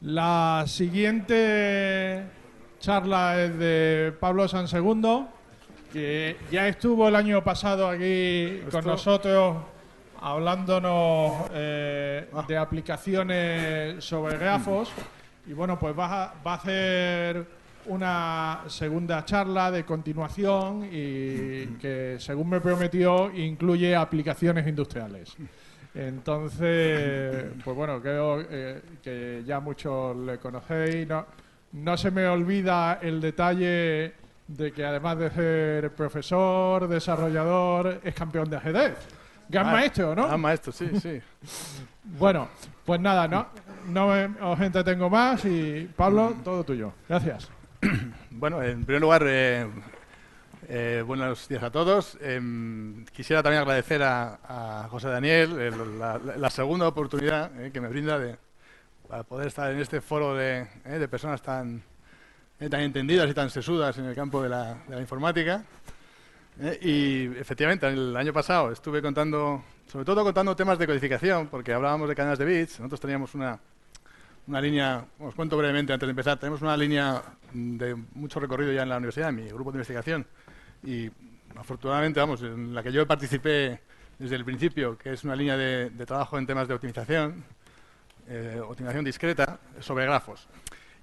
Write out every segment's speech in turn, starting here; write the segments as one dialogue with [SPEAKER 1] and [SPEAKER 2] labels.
[SPEAKER 1] La siguiente charla es de Pablo Sansegundo, que ya estuvo el año pasado aquí con nosotros hablándonos de aplicaciones sobre grafos. Y bueno, pues va a hacer una segunda charla de continuación y que, según me prometió, incluye aplicaciones industriales. Entonces, pues bueno, creo que ya muchos le conocéis. No se me olvida el detalle de que, además de ser profesor, desarrollador, es campeón de ajedrez. Gran maestro, ¿no?
[SPEAKER 2] Gran maestro, sí, sí.
[SPEAKER 1] Bueno, pues nada, os entretengo más y Pablo, todo tuyo. Gracias.
[SPEAKER 2] Bueno, en primer lugar, buenos días a todos. Quisiera también agradecer a José Daniel la segunda oportunidad que me brinda para poder estar en este foro de personas tan entendidas y tan sesudas en el campo de la informática. Y efectivamente, el año pasado estuve sobre todo contando temas de codificación, porque hablábamos de cadenas de bits. Nosotros teníamos una línea, os cuento brevemente antes de empezar, tenemos una línea de mucho recorrido ya en la universidad, en mi grupo de investigación, y afortunadamente, en la que yo participé desde el principio, que es una línea de trabajo en temas de optimización discreta sobre grafos.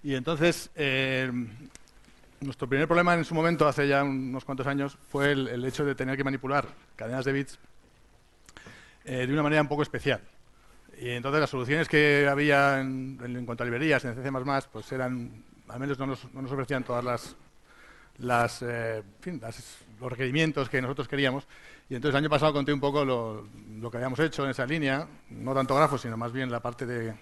[SPEAKER 2] Y entonces, nuestro primer problema en su momento, hace ya unos cuantos años, fue el hecho de tener que manipular cadenas de bits de una manera un poco especial. Y entonces las soluciones que había en cuanto a librerías en C++, pues eran, al menos no nos ofrecían todas los requerimientos que nosotros queríamos. Y entonces el año pasado conté un poco lo que habíamos hecho en esa línea, no tanto grafos, sino más bien la parte de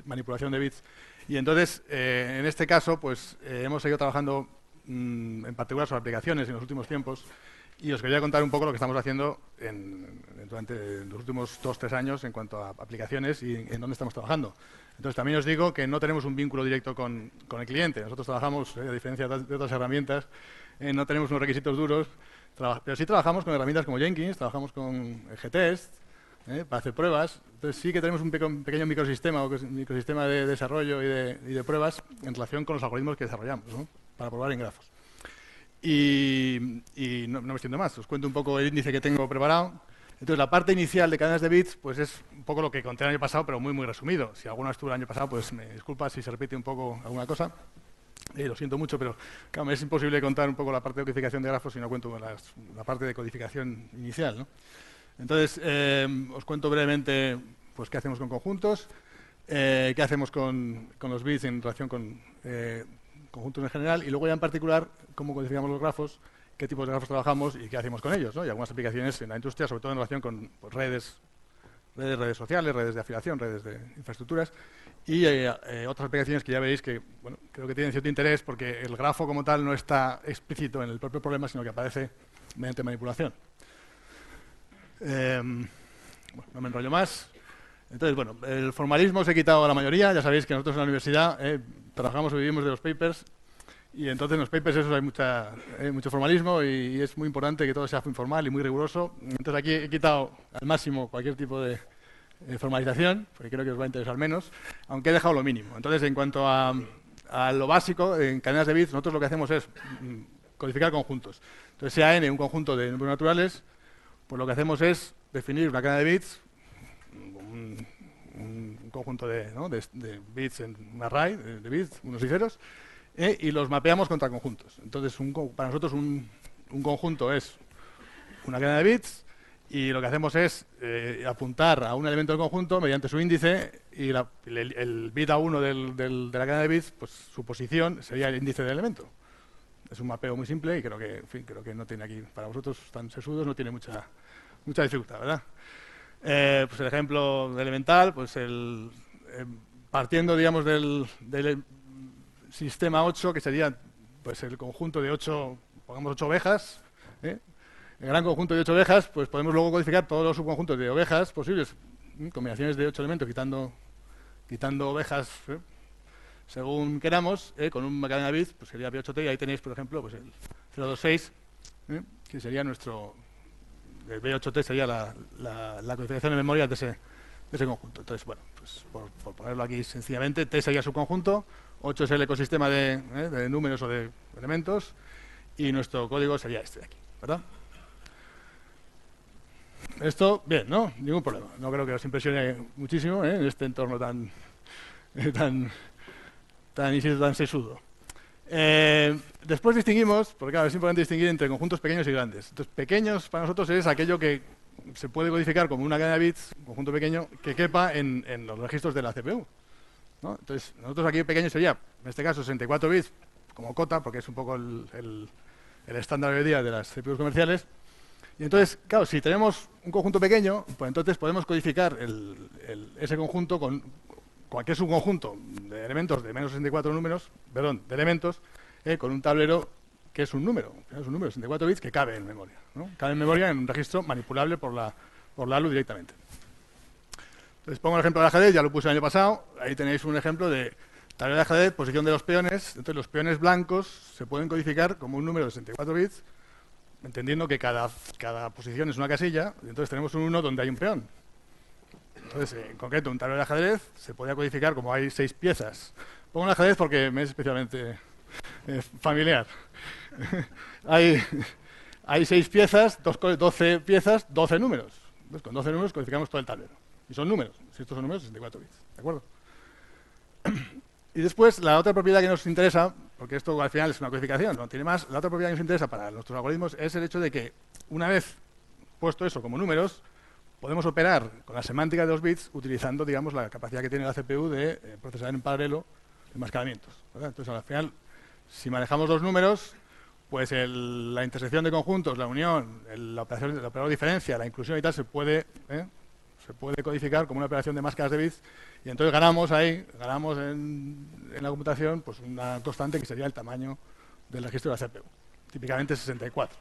[SPEAKER 2] manipulación de bits. Y entonces, en este caso, pues hemos seguido trabajando en particular sobre aplicaciones en los últimos tiempos. Y os quería contar un poco lo que estamos haciendo durante los últimos 2 o 3 años en cuanto a aplicaciones y en dónde estamos trabajando. Entonces, también os digo que no tenemos un vínculo directo con el cliente. Nosotros trabajamos, a diferencia de otras herramientas, no tenemos unos requisitos duros, pero sí trabajamos con herramientas como Jenkins, trabajamos con Gtest para hacer pruebas. Entonces, sí que tenemos un pequeño microsistema de desarrollo y de pruebas en relación con los algoritmos que desarrollamos, ¿no?, para probar en grafos. Y no me extiendo más, os cuento un poco el índice que tengo preparado. Entonces, la parte inicial de cadenas de bits, pues es un poco lo que conté el año pasado, pero muy resumido. Si alguno estuvo el año pasado, pues me disculpa si se repite un poco alguna cosa. Lo siento mucho, pero claro, me es imposible contar un poco la parte de codificación de grafos si no cuento la parte de codificación inicial, ¿no? Entonces, os cuento brevemente pues qué hacemos con conjuntos, qué hacemos con los bits en relación con conjuntos en general, y luego ya en particular cómo codificamos los grafos, qué tipos de grafos trabajamos y qué hacemos con ellos, ¿no? Y algunas aplicaciones en la industria, sobre todo en relación con pues, redes sociales, redes de afiliación, redes de infraestructuras, y otras aplicaciones que ya veréis que, bueno, creo que tienen cierto interés porque el grafo como tal no está explícito en el propio problema, sino que aparece mediante manipulación. Bueno, no me enrollo más. Entonces, bueno, el formalismo os he quitado a la mayoría. Ya sabéis que nosotros en la universidad trabajamos o vivimos de los papers, y entonces en los papers esos hay mucho formalismo y es muy importante que todo sea muy formal y muy riguroso. Entonces aquí he quitado al máximo cualquier tipo de formalización, porque creo que os va a interesar menos, aunque he dejado lo mínimo. Entonces, en cuanto a lo básico, en cadenas de bits, nosotros lo que hacemos es codificar conjuntos. Entonces, sea n un conjunto de números naturales, pues lo que hacemos es definir una cadena de bits, un conjunto de bits en un array de bits, unos y ceros, y los mapeamos contra conjuntos. Entonces, para nosotros un conjunto es una cadena de bits, y lo que hacemos es apuntar a un elemento del conjunto mediante su índice, y el bit A1 de la cadena de bits, pues su posición sería el índice del elemento. Es un mapeo muy simple y creo que no tiene aquí, para vosotros tan sesudos, no tiene mucha dificultad, ¿verdad? Pues el ejemplo elemental, pues partiendo, digamos, del sistema 8, que sería pues el conjunto de 8, pongamos 8 ovejas, el gran conjunto de 8 ovejas, pues podemos luego codificar todos los subconjuntos de ovejas posibles, combinaciones de 8 elementos, quitando ovejas, según queramos, con una cadena de bits, pues sería B8T, y ahí tenéis, por ejemplo, pues el 026, que sería nuestro... El B8T sería la codificación de memoria de ese conjunto. Entonces, bueno, pues por ponerlo aquí sencillamente, T sería su conjunto, 8 es el ecosistema de números o de elementos, y nuestro código sería este de aquí, ¿verdad? Esto, bien, ¿no? Ningún problema. No creo que os impresione muchísimo en este entorno tan sesudo. Después distinguimos, porque claro, es importante distinguir entre conjuntos pequeños y grandes. Entonces, pequeños para nosotros es aquello que se puede codificar como una cadena de bits, un conjunto pequeño, que quepa en los registros de la CPU, ¿no? Entonces, nosotros aquí pequeño sería, en este caso, 64 bits, como cota, porque es un poco el estándar de hoy día de las CPUs comerciales. Y entonces, claro, si tenemos un conjunto pequeño, pues entonces podemos codificar ese conjunto con cualquier subconjunto de elementos de menos 64 números, perdón, de elementos, con un tablero que es un número 64 bits que cabe en memoria, ¿no? Cabe en memoria en un registro manipulable por la ALU directamente. Entonces pongo el ejemplo de ajedrez, ya lo puse el año pasado, ahí tenéis un ejemplo de tablero de ajedrez, posición de los peones. Entonces los peones blancos se pueden codificar como un número de 64 bits, entendiendo que cada posición es una casilla, y entonces tenemos un 1 donde hay un peón. Entonces, en concreto, un tablero de ajedrez se podría codificar como hay 6 piezas. Pongo el ajedrez porque me es especialmente familiar. hay 6 piezas, 12 piezas, 12 números. Entonces, con 12 números codificamos todo el tablero. Y son números. Si estos son números, 64 bits. ¿De acuerdo? Y después, la otra propiedad que nos interesa, porque esto al final es una codificación, no tiene más, la otra propiedad que nos interesa para nuestros algoritmos es el hecho de que, una vez puesto eso como números, podemos operar con la semántica de los bits utilizando, digamos, la capacidad que tiene la CPU de procesar en paralelo enmascaramientos, ¿verdad? Entonces, al final, si manejamos dos números, pues la intersección de conjuntos, la unión, la operador de diferencia, la inclusión y tal, se puede codificar como una operación de máscaras de bits, y entonces ganamos en la computación pues una constante que sería el tamaño del registro de la CPU, típicamente 64.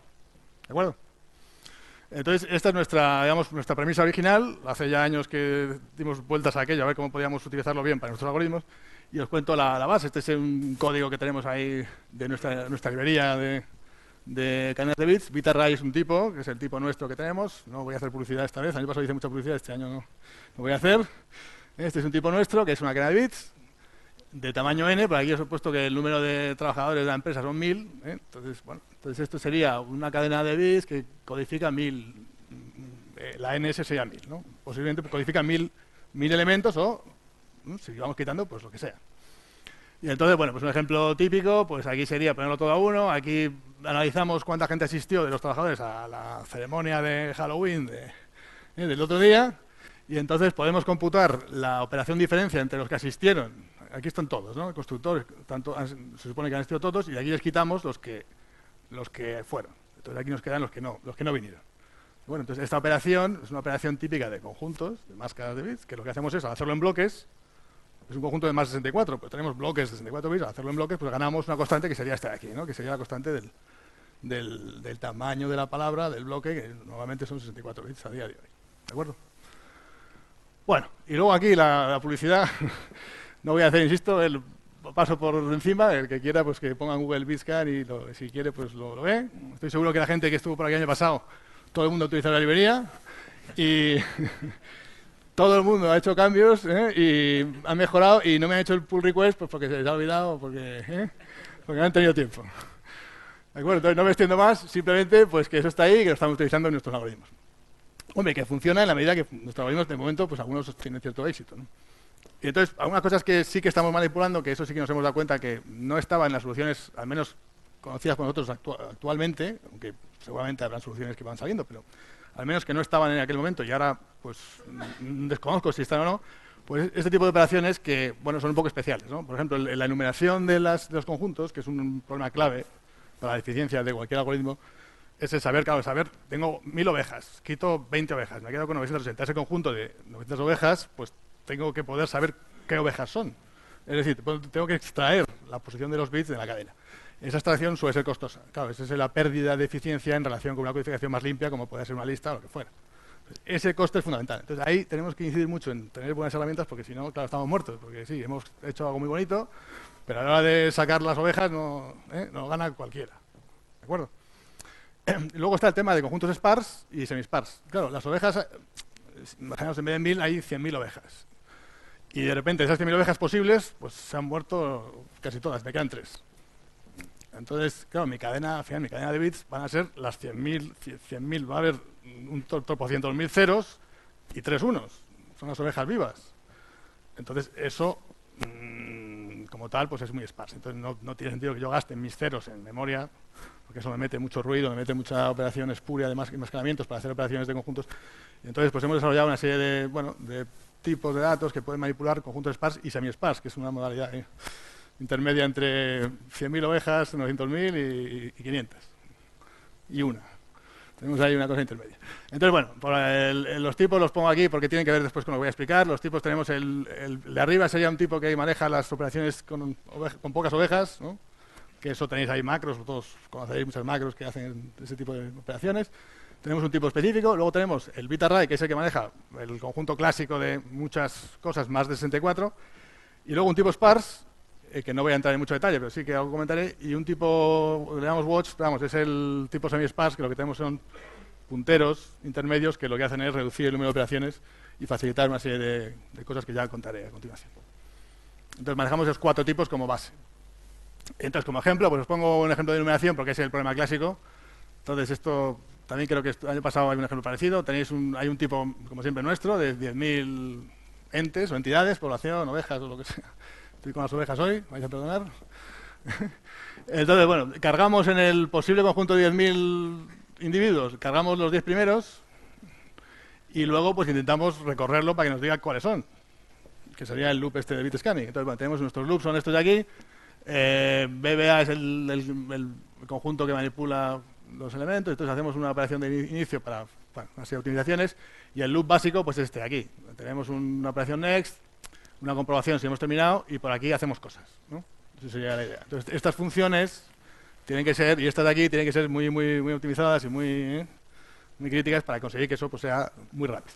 [SPEAKER 2] ¿De acuerdo? Entonces, esta es nuestra premisa original. Hace ya años que dimos vueltas a aquello, a ver cómo podíamos utilizarlo bien para nuestros algoritmos, y os cuento la base. Este es un código que tenemos ahí de nuestra librería de cadenas de bits. Bitarray es un tipo, que es el tipo nuestro que tenemos. No voy a hacer publicidad esta vez, el año pasado hice mucha publicidad, este año no voy a hacer. Este es un tipo nuestro, que es una cadena de bits de tamaño n, por aquí os he puesto que el número de trabajadores de la empresa son 1000, entonces, bueno, esto sería una cadena de bits que codifica 1000, la NS sería 1000, ¿no? Posiblemente codifica 1000 elementos o, si vamos quitando, pues lo que sea. Y entonces, bueno, pues un ejemplo típico, pues aquí sería ponerlo todo a 1, aquí analizamos cuánta gente asistió de los trabajadores a la ceremonia de Halloween del otro día, y entonces podemos computar la operación diferencia entre los que asistieron. Aquí están todos, ¿no? El constructor, se supone que han asistido todos, y aquí les quitamos los que fueron. Entonces aquí nos quedan los que no vinieron. Bueno, entonces esta operación es una operación típica de conjuntos, de máscaras de bits, que lo que hacemos es, al hacerlo en bloques, es un conjunto de más de 64, pues tenemos bloques de 64 bits, al hacerlo en bloques, pues ganamos una constante que sería esta de aquí, ¿no? Que sería la constante del tamaño de la palabra, del bloque, que normalmente son 64 bits a día de hoy. ¿De acuerdo? Bueno, y luego aquí la publicidad, no voy a hacer, insisto, el paso por encima, el que quiera pues que ponga en Google Bitscan y si quiere pues lo ve. Estoy seguro que la gente que estuvo por aquí el año pasado, todo el mundo utiliza la librería y todo el mundo ha hecho cambios y ha mejorado, y no me han hecho el pull request pues porque se les ha olvidado, porque no han tenido tiempo. ¿De acuerdo? Entonces no me extiendo más, simplemente pues que eso está ahí y que lo estamos utilizando en nuestros algoritmos. Hombre, que funciona en la medida que nuestros algoritmos de momento pues algunos tienen cierto éxito, ¿no? Y entonces, algunas cosas que sí que estamos manipulando, que eso sí que nos hemos dado cuenta que no estaban en las soluciones, al menos conocidas por nosotros actualmente, aunque seguramente habrán soluciones que van saliendo, pero al menos que no estaban en aquel momento y ahora pues desconozco si están o no, pues este tipo de operaciones que, bueno, son un poco especiales, ¿no? Por ejemplo, la enumeración de los conjuntos, que es un problema clave para la eficiencia de cualquier algoritmo, es el saber, claro, tengo 1000 ovejas, quito 20 ovejas, me quedo con 960. Ese conjunto de 900 ovejas, pues tengo que poder saber qué ovejas son. Es decir, tengo que extraer la posición de los bits de la cadena. Esa extracción suele ser costosa. Claro, esa es la pérdida de eficiencia en relación con una codificación más limpia, como puede ser una lista o lo que fuera. Ese coste es fundamental. Entonces ahí tenemos que incidir mucho en tener buenas herramientas, porque si no, claro, estamos muertos. Porque sí, hemos hecho algo muy bonito, pero a la hora de sacar las ovejas no gana cualquiera. ¿De acuerdo? Luego está el tema de conjuntos sparse y semispars. Claro, las ovejas Imaginaos, en vez de 1000 hay 100.000 ovejas. Y de repente, de esas 100.000 ovejas posibles, pues se han muerto casi todas, me quedan 3. Entonces, claro, mi cadena de bits van a ser las 100.000, va a haber un tropocientos mil ceros y 3 unos. Son las ovejas vivas. Entonces, eso, como tal, pues es muy esparso. Entonces, no tiene sentido que yo gaste mis ceros en memoria, porque eso me mete mucho ruido, me mete mucha operación espuria de enmascaramientos para hacer operaciones de conjuntos. Y entonces, pues hemos desarrollado una serie de tipos de datos que pueden manipular conjuntos sparse y semi-sparse, que es una modalidad intermedia entre 100.000 ovejas, 900.000 y 500. Y una. Tenemos ahí una cosa intermedia. Entonces, bueno, los tipos los pongo aquí porque tienen que ver después con lo que voy a explicar. Los tipos tenemos el de arriba sería un tipo que maneja las operaciones con pocas ovejas, ¿no? Que eso tenéis ahí macros, todos conocéis muchas macros que hacen ese tipo de operaciones. Tenemos un tipo específico, luego tenemos el bit array, que es el que maneja el conjunto clásico de muchas cosas más de 64, y luego un tipo sparse, que no voy a entrar en mucho detalle, pero sí que algo comentaré, y un tipo, le llamamos watch, vamos, es el tipo semi-sparse, que lo que tenemos son punteros intermedios que lo que hacen es reducir el número de operaciones y facilitar una serie de cosas que ya contaré a continuación. Entonces manejamos esos 4 tipos como base. Entonces, como ejemplo, pues os pongo un ejemplo de enumeración porque es el problema clásico. Entonces, esto también creo que el año pasado hay un ejemplo parecido. Hay un tipo, como siempre, nuestro, de 10.000 entes o entidades, población, ovejas o lo que sea. Estoy con las ovejas hoy, vais a perdonar. Entonces, bueno, cargamos en el posible conjunto de 10.000 individuos, cargamos los 10 primeros y luego pues intentamos recorrerlo para que nos diga cuáles son, que sería el loop este de bit scanning. Entonces, bueno, tenemos nuestros loops, son estos de aquí. BBA es el conjunto que manipula los elementos, entonces hacemos una operación de inicio para una serie de optimizaciones y el loop básico pues es este de aquí. Tenemos una operación next, una comprobación si hemos terminado y por aquí hacemos cosas, ¿no? Esa sería la idea. Entonces, estas funciones tienen que ser, y estas de aquí tienen que ser muy optimizadas y muy críticas para conseguir que eso pues, sea muy rápido.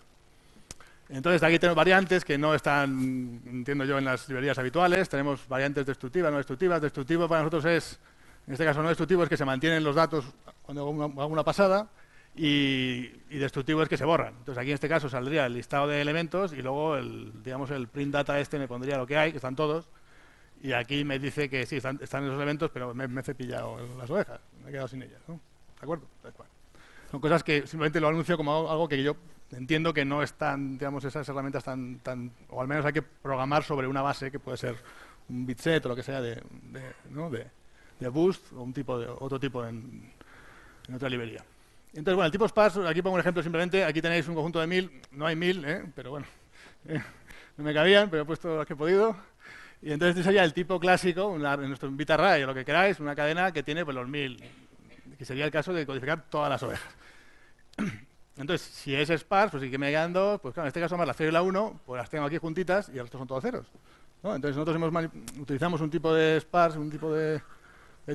[SPEAKER 2] Entonces, aquí tenemos variantes que no están, entiendo yo, en las librerías habituales. Tenemos variantes destructivas, no destructivas. Destructivo para nosotros es, en este caso no destructivo, es que se mantienen los datos cuando hago una pasada y destructivo es que se borran. Entonces, aquí en este caso saldría el listado de elementos y luego, digamos, el print data me pondría lo que hay, que están todos. Y aquí me dice que sí, están esos elementos, pero me he cepillado las ovejas, me he quedado sin ellas, ¿no? ¿De acuerdo? Son cosas que simplemente lo anuncio como algo que yo entiendo que no están, digamos, esas herramientas tan, o al menos hay que programar sobre una base que puede ser un bitset o lo que sea de boost o otro tipo en otra librería. Entonces, bueno, el tipo sparse, aquí pongo un ejemplo simplemente, aquí tenéis un conjunto de 1000, no hay 1000, pero bueno, no me cabían, pero he puesto las que he podido. Y entonces este sería el tipo clásico, en nuestro bit array o lo que queráis, una cadena que tiene pues, los 1000, que sería el caso de codificar todas las ovejas. Entonces, si es sparse, pues sí que me quedan 2, pues claro, en este caso más la 0 y la 1, pues las tengo aquí juntitas y el resto son todos ceros, ¿no? Entonces nosotros utilizamos un tipo de sparse, un tipo de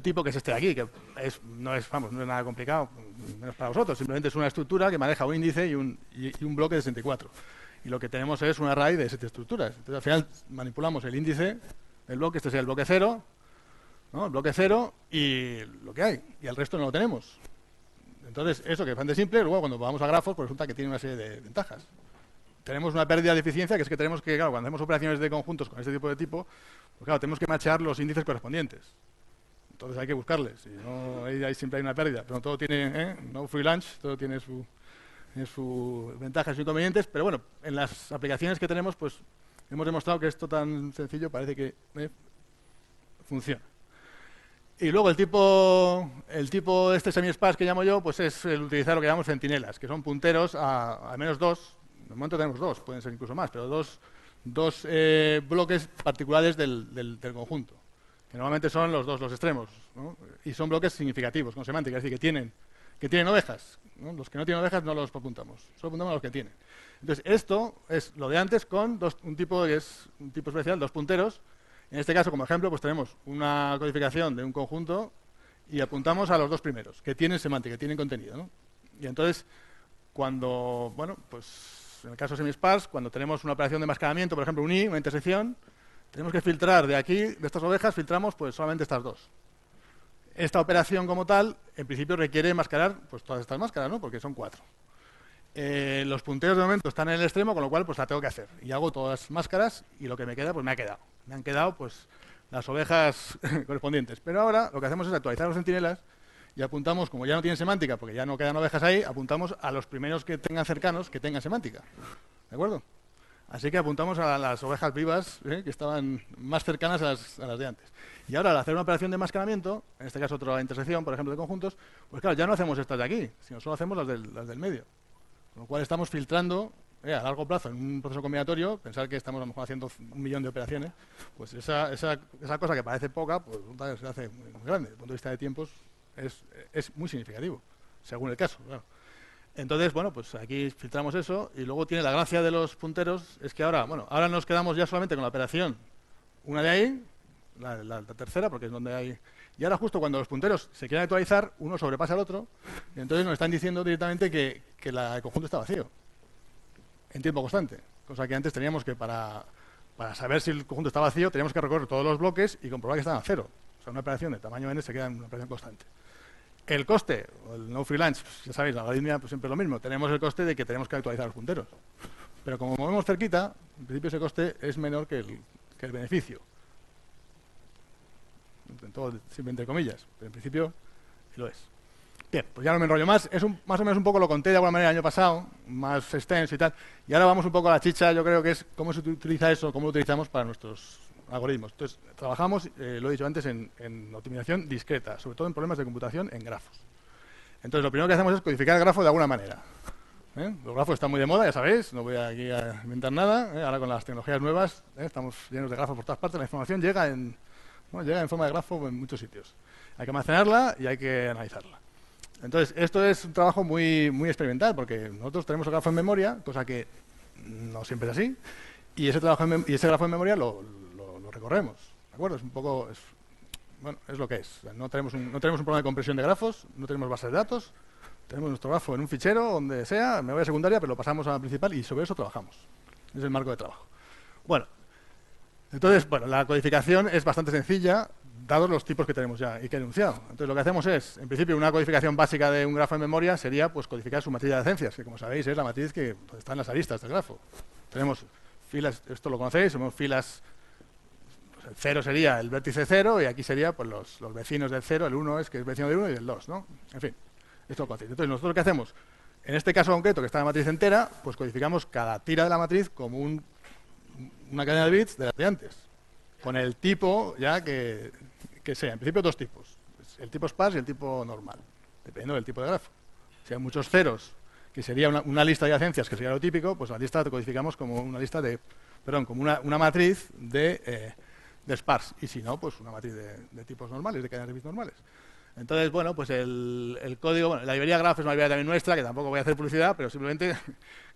[SPEAKER 2] tipo que es este de aquí, que no es nada complicado, menos para vosotros, simplemente es una estructura que maneja un índice y un bloque de 64. Y lo que tenemos es un array de 7 estructuras. Entonces, al final, manipulamos el índice del bloque, este sería el bloque 0, ¿no? El bloque 0 y lo que hay. Y el resto no lo tenemos. Entonces, eso que es bastante simple, luego cuando vamos a grafos, pues resulta que tiene una serie de ventajas. Tenemos una pérdida de eficiencia, que es que tenemos que, claro, cuando hacemos operaciones de conjuntos con este tipo de tipo, pues claro, tenemos que machear los índices correspondientes. Entonces hay que buscarles. Si no, ahí siempre hay una pérdida. Pero todo tiene, no free lunch, todo tiene sus ventajas y inconvenientes, pero bueno, en las aplicaciones que tenemos, pues hemos demostrado que esto tan sencillo parece que funciona. Y luego el tipo este semi-sparse que llamo yo, pues es el utilizar lo que llamamos centinelas, que son punteros a al menos 2, de momento tenemos 2, pueden ser incluso más, pero dos bloques particulares del conjunto, que normalmente son los extremos, ¿no? Y son bloques significativos, con semántica, es decir, que tienen ovejas, ¿no? Los que no tienen ovejas no los apuntamos, solo apuntamos a los que tienen. Entonces, esto es lo de antes con un tipo especial, 2 punteros. En este caso, como ejemplo, pues tenemos una codificación de un conjunto y apuntamos a los 2 primeros, que tienen semántica, que tienen contenido, ¿no? Y entonces, cuando, bueno, pues en el caso semi-sparse, cuando tenemos una operación de enmascaramiento, por ejemplo, una intersección, tenemos que filtrar de aquí, de estas ovejas, filtramos pues solamente estas 2. Esta operación como tal, en principio requiere enmascarar pues todas estas máscaras, ¿no? Porque son 4. Los punteros de momento están en el extremo, con lo cual pues la tengo que hacer. Y hago todas las máscaras y lo que me queda, pues me ha quedado. Me han quedado pues las ovejas correspondientes. Pero ahora lo que hacemos es actualizar los centinelas y apuntamos, como ya no tienen semántica, porque ya no quedan ovejas ahí, apuntamos a los primeros que tengan cercanos que tengan semántica. ¿De acuerdo? Así que apuntamos a las ovejas vivas que estaban más cercanas a las de antes. Y ahora, al hacer una operación de enmascaramiento, en este caso otra intersección, por ejemplo, de conjuntos, pues claro, ya no hacemos estas de aquí, sino solo hacemos las del medio. Con lo cual estamos filtrando a largo plazo en un proceso combinatorio, pensar que estamos a lo mejor haciendo 1 millón de operaciones, pues esa cosa que parece poca, pues se hace muy grande. Desde el punto de vista de tiempos es muy significativo, según el caso, claro. Entonces, bueno, pues aquí filtramos eso y luego tiene la gracia de los punteros, es que ahora nos quedamos ya solamente con la operación, una de ahí, la tercera, porque es donde hay... Y ahora justo cuando los punteros se quieren actualizar, uno sobrepasa al otro, y entonces nos están diciendo directamente que el conjunto está vacío, en tiempo constante. Cosa que antes teníamos que, para saber si el conjunto está vacío, teníamos que recorrer todos los bloques y comprobar que estaban a cero. O sea, una operación de tamaño n se queda en una operación constante. El coste, o el no free lunch, pues ya sabéis, la algoritmia pues siempre es lo mismo. Tenemos el coste de que tenemos que actualizar los punteros. Pero como movemos cerquita, en principio ese coste es menor que el beneficio. En todo, siempre entre comillas, pero en principio lo es. Bien, pues ya no me enrollo más. Más o menos un poco lo conté de alguna manera el año pasado, más extenso y tal. Y ahora vamos un poco a la chicha, yo creo que es cómo se utiliza eso, cómo lo utilizamos para nuestros algoritmos. Entonces, trabajamos, lo he dicho antes, en optimización discreta, sobre todo en problemas de computación en grafos. Entonces, lo primero que hacemos es codificar el grafo de alguna manera. Los grafos están muy de moda, ya sabéis, no voy aquí a inventar nada. Ahora con las tecnologías nuevas, estamos llenos de grafos por todas partes, la información llega en forma de grafo en muchos sitios. Hay que almacenarla y hay que analizarla. Entonces, esto es un trabajo muy, muy experimental, porque nosotros tenemos el grafo en memoria, cosa que no siempre es así, y ese grafo en memoria lo recorremos, ¿de acuerdo? Es un poco, es lo que es. No tenemos un problema de compresión de grafos, no tenemos bases de datos, tenemos nuestro grafo en un fichero, donde sea, en memoria secundaria, pero lo pasamos a la principal y sobre eso trabajamos. Es el marco de trabajo. Bueno, entonces, la codificación es bastante sencilla, dados los tipos que tenemos ya y que he enunciado. Entonces, lo que hacemos es, en principio, una codificación básica de un grafo en memoria sería pues codificar su matriz de adjacencias, que como sabéis es la matriz que está en las aristas del grafo. Tenemos filas, esto lo conocéis, tenemos filas, pues el 0 sería el vértice 0 y aquí sería pues los vecinos del 0, el 1 es que es vecino del 1 y el 2, ¿no? En fin, esto lo conocéis. Entonces, nosotros lo que hacemos, en este caso concreto, que está en la matriz entera, pues codificamos cada tira de la matriz como una cadena de bits de las de antes, con el tipo ya que sea. En principio, 2 tipos. El tipo sparse y el tipo normal, dependiendo del tipo de grafo. Si hay muchos ceros, que sería una lista de adjacencias, que sería lo típico, pues la lista la codificamos como una lista como una matriz de sparse. Y si no, pues una matriz de tipos normales, de cadenas de bits normales. Entonces, pues el código, la librería Graph es una librería también nuestra, que tampoco voy a hacer publicidad, pero simplemente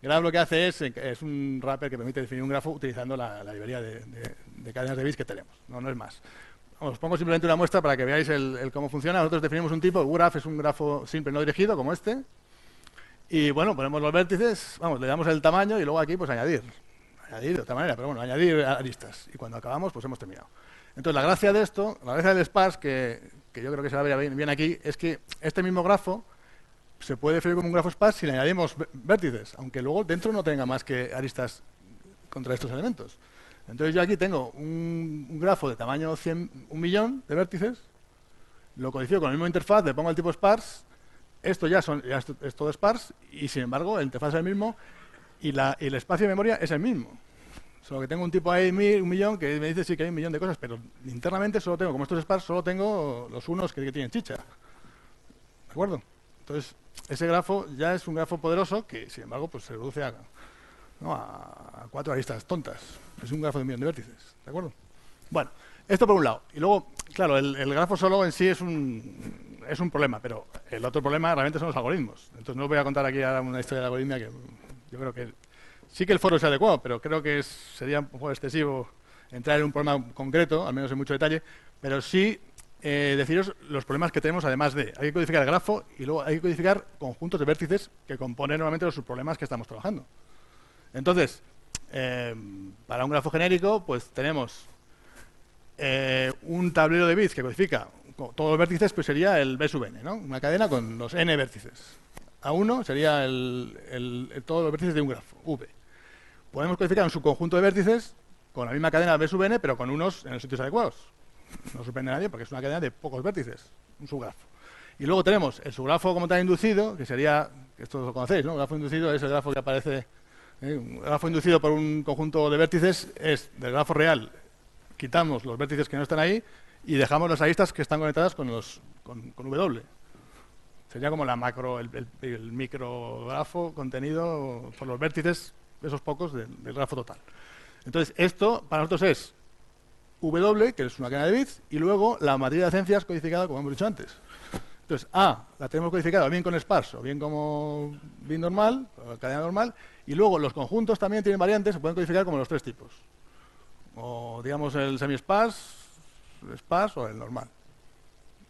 [SPEAKER 2] Graph lo que hace es un wrapper que permite definir un grafo utilizando la librería de cadenas de bits que tenemos. No es más. Os pongo simplemente una muestra para que veáis el cómo funciona. Nosotros definimos un tipo, graph es un grafo simple no dirigido, como este. Y ponemos los vértices, le damos el tamaño y luego aquí pues añadir de otra manera, pero añadir aristas. Y cuando acabamos, pues hemos terminado. Entonces, la gracia de esto, la gracia del sparse, que yo creo que se va a ver bien aquí, es que este mismo grafo se puede definir como un grafo sparse si le añadimos vértices, aunque luego dentro no tenga más que aristas contra estos elementos. Entonces yo aquí tengo un grafo de tamaño 1 millón de vértices, lo codifico con la misma interfaz, le pongo el tipo sparse, esto ya es todo sparse, y sin embargo la interfaz es el mismo y el espacio de memoria es el mismo. Solo que tengo un tipo ahí, 1 millón, que me dice sí que hay 1 millón de cosas, pero internamente solo tengo, como esto es sparse, solo tengo los unos que tienen chicha. ¿De acuerdo? Entonces, ese grafo ya es un grafo poderoso que, sin embargo, pues se reduce a 4 aristas tontas. Es un grafo de 1 millón de vértices. ¿De acuerdo? Bueno, esto por un lado. Y luego, claro, el grafo solo en sí es un problema, pero el otro problema realmente son los algoritmos. Entonces, no os voy a contar aquí ahora una historia de algoritmia que yo creo que sí que el foro es adecuado, pero creo que sería un poco excesivo entrar en un problema concreto, al menos en mucho detalle, pero sí deciros los problemas que tenemos además hay que codificar el grafo y luego hay que codificar conjuntos de vértices que componen normalmente los subproblemas que estamos trabajando. Entonces, para un grafo genérico, pues tenemos un tablero de bits que codifica todos los vértices, pues sería el B sub n, ¿no? Una cadena con los n vértices. A1 sería todos los vértices de un grafo, V. Podemos codificar un subconjunto de vértices con la misma cadena B sub n, pero con unos en los sitios adecuados. No sorprende a nadie porque es una cadena de pocos vértices, un subgrafo. Y luego tenemos el subgrafo como tal inducido, que sería, esto lo conocéis, ¿no? El grafo inducido es el grafo que aparece, un grafo inducido por un conjunto de vértices es del grafo real, quitamos los vértices que no están ahí y dejamos las aristas que están conectadas con W. Sería como la macro, el micrografo contenido por los vértices, esos pocos, del grafo total. Entonces, esto para nosotros es W, que es una cadena de bits, y luego la matriz de adencias codificada, como hemos dicho antes. Entonces, A la tenemos codificada bien con sparse o bien como bit normal, cadena normal, y luego los conjuntos también tienen variantes, se pueden codificar como los tres tipos. O, digamos, el semi-sparse, sparse o el normal.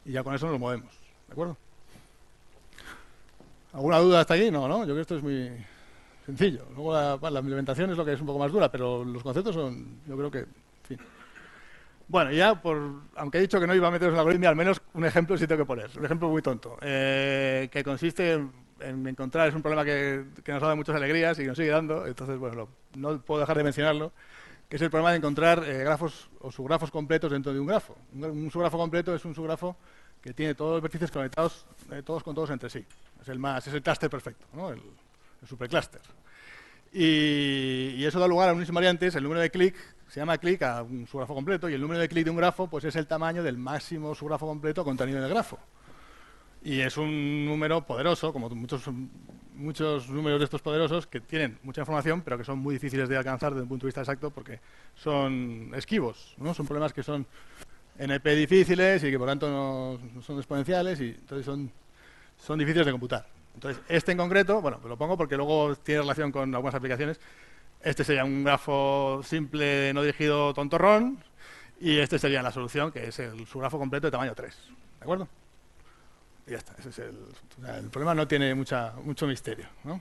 [SPEAKER 2] Y ya con eso nos movemos, ¿de acuerdo? ¿Alguna duda hasta aquí? No, ¿no? Yo creo que esto es muy sencillo. Luego la implementación es lo que es un poco más dura, pero los conceptos son, yo creo que, en fin. Bueno, ya, aunque he dicho que no iba a meteros en la algoritmia, al menos un ejemplo sí tengo que poner. Un ejemplo muy tonto, que consiste en encontrar, es un problema que nos ha dado muchas alegrías y que nos sigue dando, entonces, bueno, no puedo dejar de mencionarlo, que es el problema de encontrar grafos o subgrafos completos dentro de un grafo. Un subgrafo completo es un subgrafo que tiene todos los vértices conectados todos con todos entre sí. Es el clúster perfecto, ¿no? El superclúster. Y eso da lugar a unas invariantes, el número de clic, se llama clic a un subgrafo completo, y el número de clic de un grafo pues es el tamaño del máximo subgrafo completo contenido en el grafo. Y es un número poderoso, como muchos números de estos poderosos, que tienen mucha información, pero que son muy difíciles de alcanzar desde un punto de vista exacto, porque son esquivos, ¿no? Son problemas que son NP difíciles y que por tanto no son exponenciales, y entonces son difíciles de computar. Entonces, este en concreto, bueno, lo pongo porque luego tiene relación con algunas aplicaciones. Este sería un grafo simple no dirigido tontorrón, y este sería la solución, que es el subgrafo completo de tamaño 3. ¿De acuerdo? Y ya está. Ese es el problema no tiene mucho misterio, ¿no?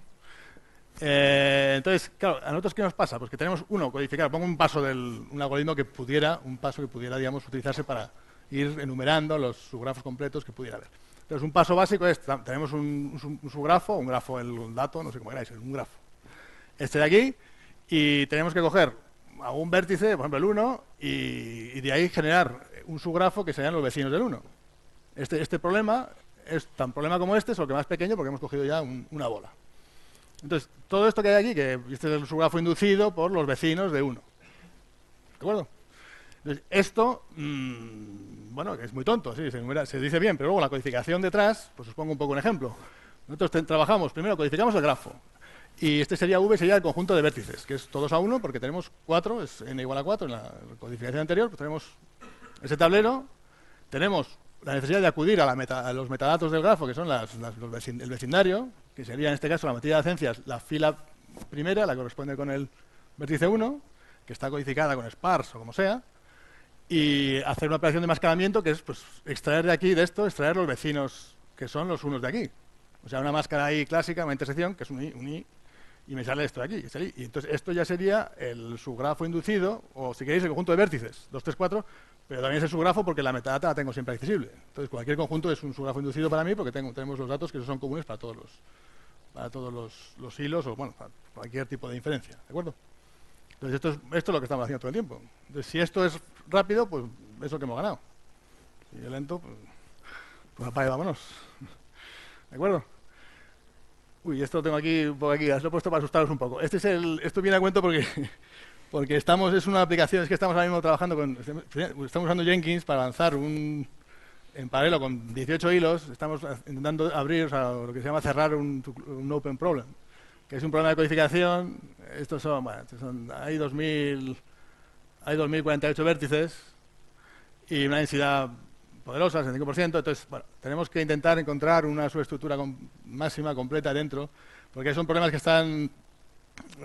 [SPEAKER 2] Entonces, claro, ¿a nosotros qué nos pasa? Pues que tenemos codificar, pongo un paso un algoritmo que pudiera, digamos, utilizarse para ir enumerando los subgrafos completos que pudiera haber. Entonces, un paso básico es, tenemos un subgrafo, un grafo, el dato, no sé cómo queráis, un grafo. Este de aquí, y tenemos que coger algún vértice, por ejemplo el 1, y de ahí generar un subgrafo que serían los vecinos del 1. Este problema es tan problema como este, solo que más pequeño porque hemos cogido ya una bola. Entonces, todo esto que hay aquí, que este es el subgrafo inducido por los vecinos de 1. ¿De acuerdo? Entonces, esto, bueno, que es muy tonto, sí, se dice bien, pero luego la codificación detrás, pues os pongo un poco un ejemplo. Nosotros trabajamos, primero codificamos el grafo, y este sería V, sería el conjunto de vértices, que es todos a 1, porque tenemos 4, es n igual a 4, en la codificación anterior, pues tenemos ese tablero, tenemos la necesidad de acudir a los metadatos del grafo, que son el vecindario, que sería en este caso la matriz de adencias, la fila primera, la que corresponde con el vértice 1, que está codificada con sparse o como sea, y hacer una operación de mascaramiento, que es pues extraer de aquí, de esto, extraer los vecinos, que son los unos de aquí. O sea, una máscara ahí clásica, una intersección, que es un I, y me sale esto de aquí. Y entonces esto ya sería el subgrafo inducido, o si queréis el conjunto de vértices, 2, 3, 4, pero también es el subgrafo porque la metadata la tengo siempre accesible. Entonces cualquier conjunto es un subgrafo inducido para mí porque tenemos los datos que son comunes para todos los hilos, o bueno, para cualquier tipo de inferencia. ¿De acuerdo? Entonces esto es lo que estamos haciendo todo el tiempo. Entonces si esto es rápido, pues es lo que hemos ganado. Si es lento, pues apague, vámonos. ¿De acuerdo? Uy, esto lo tengo aquí, un poco aquí, lo he puesto para asustaros un poco. Esto viene a cuento porque es una aplicación, es que estamos ahora mismo trabajando estamos usando Jenkins para avanzar en paralelo con 18 hilos, estamos intentando abrir, o sea, lo que se llama cerrar un open problem, que es un problema de codificación. Hay 2048 vértices y una densidad poderosa, 65%, entonces, bueno, tenemos que intentar encontrar una subestructura máxima completa dentro, porque son problemas que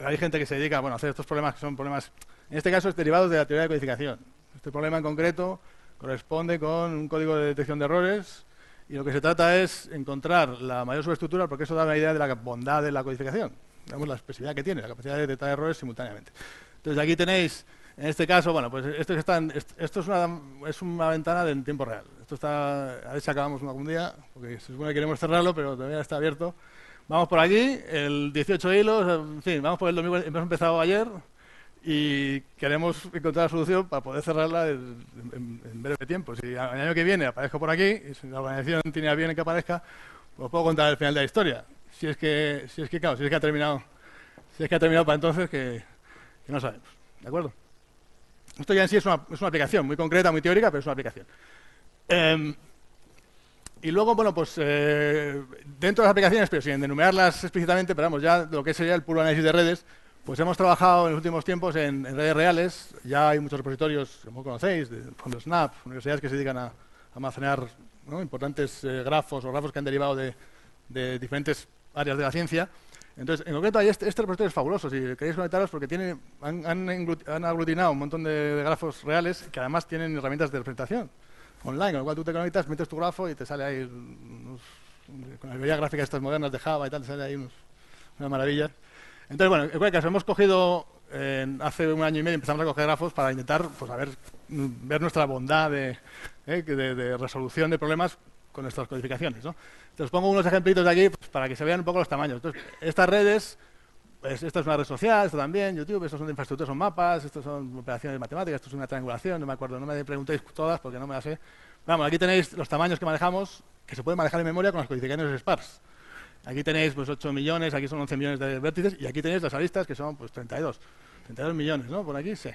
[SPEAKER 2] hay gente que se dedica a hacer estos problemas que son problemas, en este caso, derivados de la teoría de codificación. Este problema en concreto corresponde con un código de detección de errores, y lo que se trata es encontrar la mayor subestructura, porque eso da una idea de la bondad de la codificación, digamos, la expresividad que tiene, la capacidad de detectar errores simultáneamente. Entonces, aquí tenéis, en este caso, bueno, pues esto es una ventana en tiempo real. Esto está, a ver si acabamos algún día, porque se supone que queremos cerrarlo, pero todavía está abierto. Vamos por aquí, el 18 hilos, en fin, vamos por el domingo, hemos empezado ayer y queremos encontrar la solución para poder cerrarla en breve tiempo. Si el año que viene aparezco por aquí, y si la organización tiene a bien que aparezca, pues puedo contar el final de la historia. Si es que ha terminado, para entonces, que no sabemos. ¿De acuerdo? Esto ya en sí es una aplicación muy concreta, muy teórica, pero es una aplicación. Y luego, bueno, pues dentro de las aplicaciones, pero sin enumerarlas explícitamente, pero vamos, ya lo que sería el puro análisis de redes, pues hemos trabajado en los últimos tiempos en redes reales. Ya hay muchos repositorios, como conocéis, de fondos Snap, universidades que se dedican a almacenar, ¿no?, importantes grafos o grafos que han derivado de diferentes áreas de la ciencia. Entonces, en concreto, este repositorio es fabuloso. Si queréis conectaros, porque han aglutinado un montón de grafos reales que además tienen herramientas de representación online, con lo cual tú te conectas, metes tu grafo y te sale ahí con las librerías gráficas estas modernas de Java y tal, te sale ahí unas maravillas. Entonces, bueno, en cualquier caso, hemos cogido, hace un año y medio empezamos a coger grafos para intentar, pues, ver nuestra bondad de resolución de problemas con nuestras codificaciones, ¿no? Entonces, os pongo unos ejemplitos de aquí, pues, para que se vean un poco los tamaños. Entonces, estas redes, pues, esta es una red social, esto también, YouTube, estos son de infraestructura, son mapas, estos son operaciones matemáticas, esto es una triangulación, no me acuerdo, no me preguntéis todas porque no me las sé. Vamos, aquí tenéis los tamaños que manejamos, que se pueden manejar en memoria con las codificaciones sparse. Aquí tenéis, pues, 8 millones, aquí son 11 millones de vértices, y aquí tenéis las aristas, que son, pues, 32 millones, ¿no? Por aquí, sí,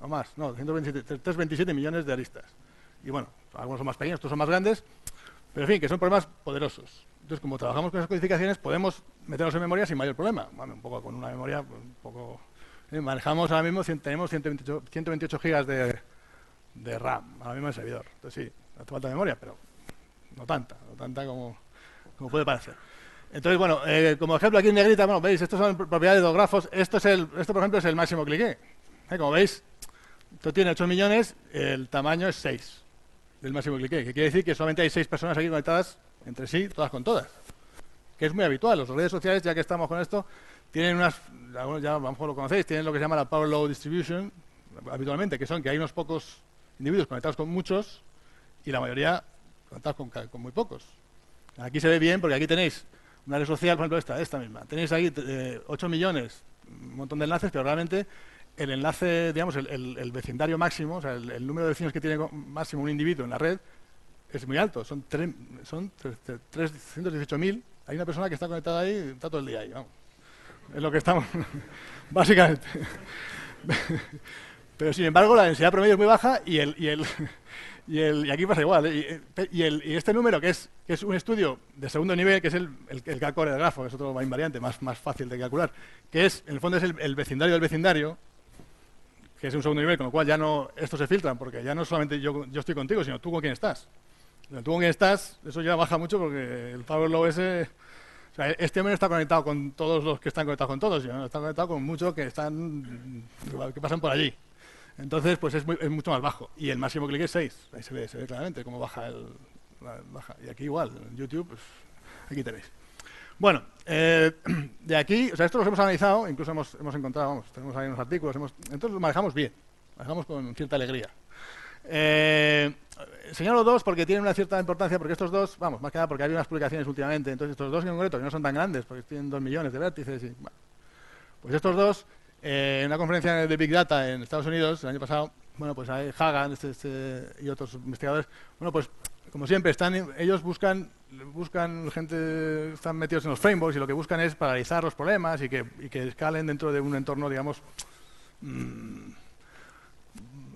[SPEAKER 2] o más, no, 327 millones de aristas. Y bueno, algunos son más pequeños, otros son más grandes, pero en fin, que son problemas poderosos. Entonces, como trabajamos con esas codificaciones, podemos meterlos en memoria sin mayor problema. Bueno, un poco con una memoria, un poco... manejamos ahora mismo, tenemos 128 gigas de RAM, ahora mismo en el servidor. Entonces sí, hace falta memoria, pero no tanta como puede parecer. Entonces, bueno, como ejemplo aquí en negrita, bueno, veis, estos son propiedades de los grafos. Esto, por ejemplo, es el máximo cliqué. Como veis, esto tiene 8 millones, el tamaño es 6 del máximo cliqué, que quiere decir que solamente hay 6 personas aquí conectadas entre sí, todas con todas, que es muy habitual. Las redes sociales, ya que estamos con esto, tienen algunos ya a lo mejor lo conocéis, tienen lo que se llama la Power Law Distribution, habitualmente, que hay unos pocos individuos conectados con muchos y la mayoría conectados con muy pocos. Aquí se ve bien porque aquí tenéis una red social, por ejemplo esta misma. Tenéis aquí 8 millones, un montón de enlaces, pero realmente el enlace, digamos, el vecindario máximo, o sea, el número de vecinos que tiene máximo un individuo en la red es muy alto, son 318.000. Hay una persona que está conectada ahí, está todo el día ahí, vamos. Es lo que estamos, básicamente. Pero sin embargo la densidad promedio es muy baja y aquí pasa igual, y este número, que es un estudio de segundo nivel, que es el cálculo del grafo, que es otro invariante más fácil de calcular, que en el fondo es el vecindario del vecindario, que es un segundo nivel, con lo cual ya no, estos se filtran, porque ya no solamente yo estoy contigo, sino tú con quién estás. Tú con quién estás, eso ya baja mucho, porque el Power Law ese... O sea, este hombre no está conectado con todos los que están conectados con todos, sino está conectado con muchos que pasan por allí. Entonces, pues es mucho más bajo. Y el máximo clic es 6. Ahí se ve claramente cómo baja baja. Y aquí igual, en YouTube, pues aquí tenéis. Bueno, de aquí, o sea, esto los hemos analizado, incluso hemos encontrado, vamos, tenemos ahí unos artículos, entonces lo manejamos bien, manejamos con cierta alegría. Señalo dos porque tienen una cierta importancia, porque estos dos, vamos, más que nada porque hay unas publicaciones últimamente, entonces estos dos en concreto, que no son tan grandes, porque tienen 2 millones de vértices, y, bueno, pues estos dos, en una conferencia de Big Data en Estados Unidos el año pasado, bueno, pues hay Hagan y otros investigadores, bueno, pues como siempre, ellos buscan gente, están metidos en los frameworks y lo que buscan es paralizar los problemas y que escalen dentro de un entorno, digamos,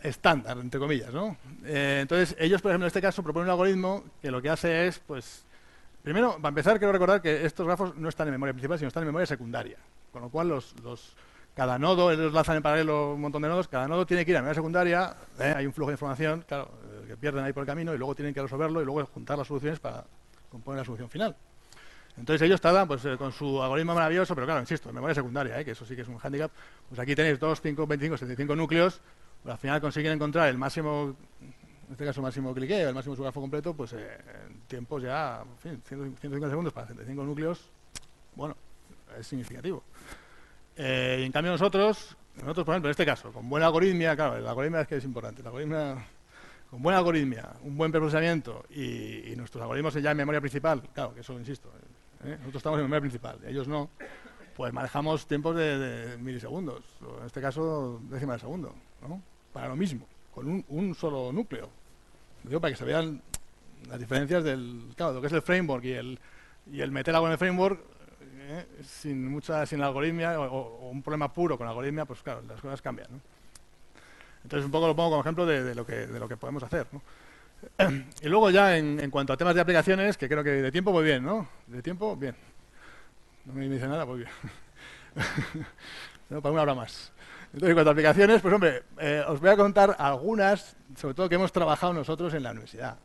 [SPEAKER 2] estándar, entre comillas, ¿no? Entonces, ellos, por ejemplo, en este caso, proponen un algoritmo que lo que hace es, pues, primero, para empezar, quiero recordar que estos grafos no están en memoria principal, sino están en memoria secundaria, con lo cual cada nodo, ellos lanzan en paralelo un montón de nodos, cada nodo tiene que ir a memoria secundaria, hay un flujo de información, claro, que pierden ahí por el camino y luego tienen que resolverlo y luego juntar las soluciones para componer la solución final. Entonces ellos tardan, pues, con su algoritmo maravilloso, pero claro, insisto, en memoria secundaria, que eso sí que es un hándicap, pues aquí tenéis 2, 5, 25, 75 núcleos, pues al final consiguen encontrar el máximo, en este caso máximo cliqueo, el máximo subgrafo completo, pues en tiempos ya, en fin, 150 segundos para 75 núcleos, bueno, es significativo. Y en cambio nosotros, por ejemplo, en este caso, con buena algoritmia, claro, la algoritmia es que es importante, con buena algoritmia, un buen preprocesamiento y nuestros algoritmos ya en memoria principal, claro, que eso, insisto, Nosotros estamos en memoria principal, ellos no. Pues manejamos tiempos de milisegundos, o en este caso décimas de segundo, ¿no? Para lo mismo, con un solo núcleo. Digo, para que se vean las diferencias del, claro, lo que es el framework y el meter algo en el framework sin algoritmia o un problema puro con algoritmia, pues claro, las cosas cambian, ¿no? Entonces un poco lo pongo como ejemplo de lo que podemos hacer, ¿no? Y luego ya en cuanto a temas de aplicaciones, que creo que de tiempo muy bien, ¿no? De tiempo, bien. No me dice nada, pues bien. No, para una hora más. Entonces, en cuanto a aplicaciones, pues hombre, os voy a contar algunas, sobre todo que hemos trabajado nosotros en la universidad,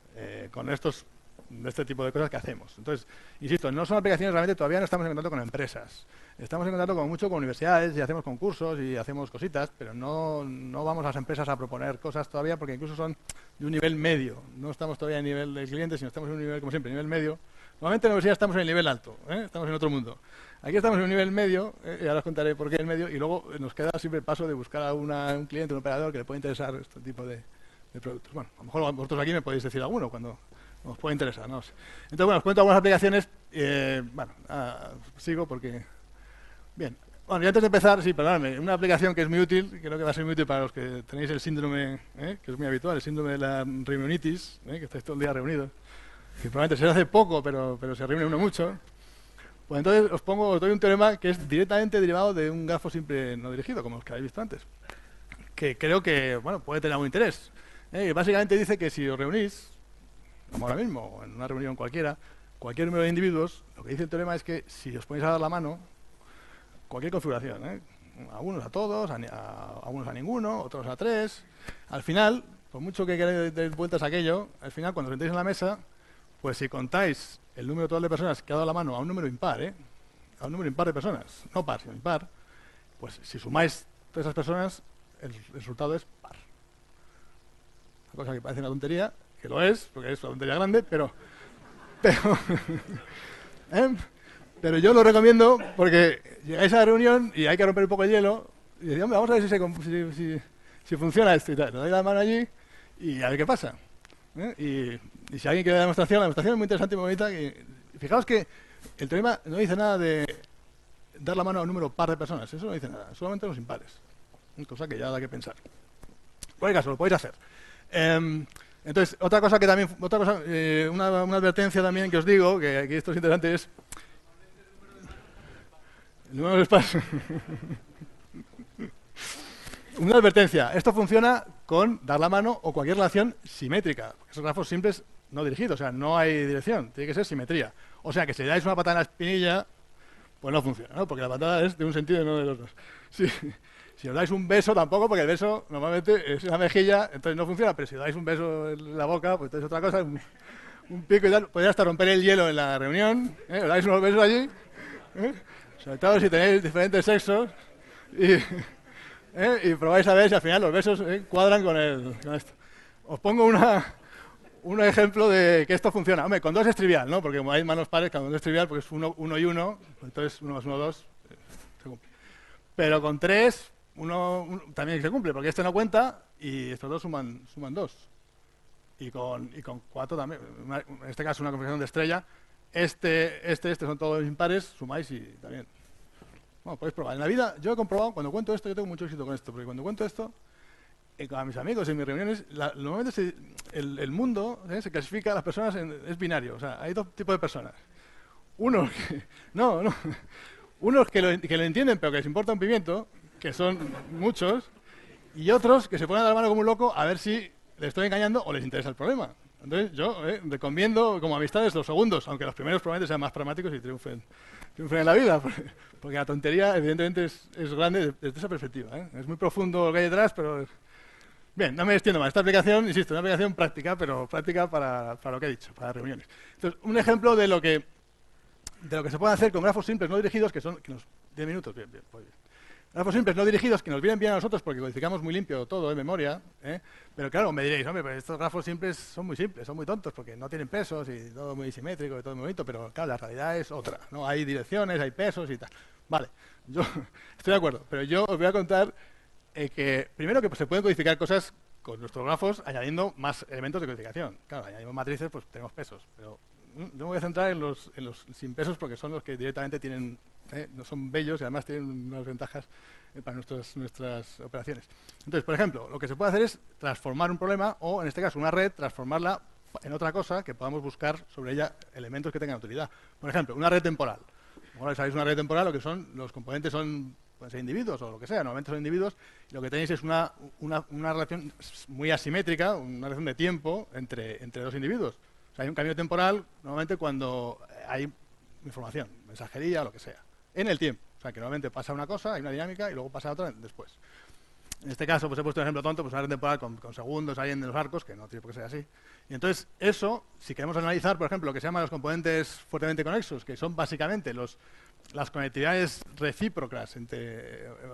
[SPEAKER 2] con este tipo de cosas que hacemos. Entonces, insisto, no son aplicaciones, realmente todavía no estamos en contacto con empresas. Estamos en contacto mucho con universidades y hacemos concursos y hacemos cositas, pero no vamos a las empresas a proponer cosas todavía porque incluso son de un nivel medio. No estamos todavía a nivel del cliente, sino estamos en un nivel, como siempre, nivel medio. Normalmente en la universidad estamos en el nivel alto, estamos en otro mundo. Aquí estamos en un nivel medio, y ahora os contaré por qué el medio, y luego nos queda siempre el paso de buscar a un cliente, un operador que le pueda interesar este tipo de productos. Bueno, a lo mejor vosotros aquí me podéis decir alguno cuando os puede interesar, no sé. Entonces, bueno, os cuento algunas aplicaciones. Sigo porque... Bien. Bueno, y antes de empezar, sí, perdóname, una aplicación que es muy útil, creo que va a ser muy útil para los que tenéis el síndrome, que es muy habitual, el síndrome de la reunionitis, que estáis todo el día reunidos, que probablemente se hace poco, pero se reúne uno mucho. Pues entonces os doy un teorema que es directamente derivado de un grafo simple no dirigido, como los que habéis visto antes, que creo que, bueno, puede tener algún interés. Básicamente dice que si os reunís, como ahora mismo, o en una reunión cualquiera, cualquier número de individuos, lo que dice el teorema es que si os ponéis a dar la mano, cualquier configuración, a unos a todos, a unos a ninguno, otros a tres, al final, por mucho que queráis dar vueltas a aquello, al final cuando os sentéis en la mesa, pues si contáis el número total de personas que ha dado la mano a un número impar, a un número impar de personas, no par, sino impar, pues si sumáis todas esas personas, el resultado es par. Una cosa que parece una tontería, que lo es, porque es una tontería grande, pero pero yo lo recomiendo porque llegáis a la reunión y hay que romper un poco el hielo y decís, hombre, vamos a ver si funciona esto y tal. Le doy la mano allí y a ver qué pasa. Y si alguien quiere la demostración es muy interesante y muy bonita. Y fijaos que el teorema no dice nada de dar la mano a un número par de personas, eso no dice nada, solamente los impares. Cosa que ya da que pensar. En cualquier caso, lo podéis hacer. Entonces, una advertencia también que os digo, que aquí esto es interesante, es el número de espacio. Una advertencia, esto funciona con dar la mano o cualquier relación simétrica. Esos grafos simples no dirigidos, o sea, no hay dirección, tiene que ser simetría. O sea, que si le dais una patada en la espinilla, pues no funciona, ¿no? Porque la patada es de un sentido y no de los dos. Si os dais un beso, tampoco, porque el beso normalmente es en la mejilla, entonces no funciona, pero si os dais un beso en la boca, pues entonces otra cosa, un pico y tal. Podría hasta romper el hielo en la reunión, os dais unos besos allí, sobre todo si tenéis diferentes sexos, y probáis a ver si al final los besos cuadran con esto. Os pongo un ejemplo de que esto funciona. Hombre, con dos es trivial, ¿no? Porque como hay manos pares, cada uno es trivial porque es uno y uno, entonces 1 más 1, 2, se cumple. Pero con tres, también se cumple, porque este no cuenta y estos dos suman 2. Y con 4 también. En este caso una configuración de estrella. Este son todos impares, sumáis y también. Bueno, podéis probar. En la vida, yo he comprobado, cuando cuento esto, yo tengo mucho éxito con esto, porque cuando cuento esto, a mis amigos, en mis reuniones, normalmente el mundo se clasifica a las personas, es binario, o sea, hay dos tipos de personas. Unos que lo entienden, pero que les importa un pimiento, que son muchos, y otros que se ponen a la mano como un loco a ver si les estoy engañando o les interesa el problema. Entonces, yo recomiendo como amistades los segundos, aunque los primeros probablemente sean más pragmáticos y triunfen en la vida, porque la tontería evidentemente es grande desde esa perspectiva. Es muy profundo lo que hay detrás, pero... Bien, no me extiendo más. Esta aplicación, insisto, es una aplicación práctica, pero práctica para lo que he dicho, para reuniones. Entonces, un ejemplo de lo que se puede hacer con grafos simples no dirigidos, que nos 10 minutos, bien, pues bien. Grafos simples no dirigidos que nos vienen bien a nosotros porque codificamos muy limpio todo en memoria, pero claro, me diréis, hombre, pues estos grafos simples, son muy tontos porque no tienen pesos y todo muy simétrico y todo muy bonito, pero claro, la realidad es otra, ¿no? Hay direcciones, hay pesos y tal. Vale, yo estoy de acuerdo, pero yo os voy a contar que primero que se pueden codificar cosas con nuestros grafos añadiendo más elementos de codificación. Claro, añadimos matrices, pues tenemos pesos, pero Yo me voy a centrar en los sin pesos porque son los que directamente tienen, no son bellos y además tienen unas ventajas para nuestras operaciones. Entonces, por ejemplo, lo que se puede hacer es transformar un problema o, en este caso, una red, transformarla en otra cosa que podamos buscar sobre ella elementos que tengan utilidad. Por ejemplo, una red temporal. Como sabéis, una red temporal, lo que son, los componentes son, pueden ser individuos o lo que sea, normalmente son individuos, y lo que tenéis es una relación muy asimétrica, una relación de tiempo entre dos individuos. O sea, hay un camino temporal normalmente cuando hay información, mensajería, lo que sea, en el tiempo. O sea, que normalmente pasa una cosa, hay una dinámica, y luego pasa otra después. En este caso, pues he puesto un ejemplo tonto, pues una red temporal con segundos ahí en los arcos, que no tiene por qué ser así. Y entonces, eso, si queremos analizar, por ejemplo, lo que se llaman los componentes fuertemente conexos, que son básicamente las conectividades recíprocas,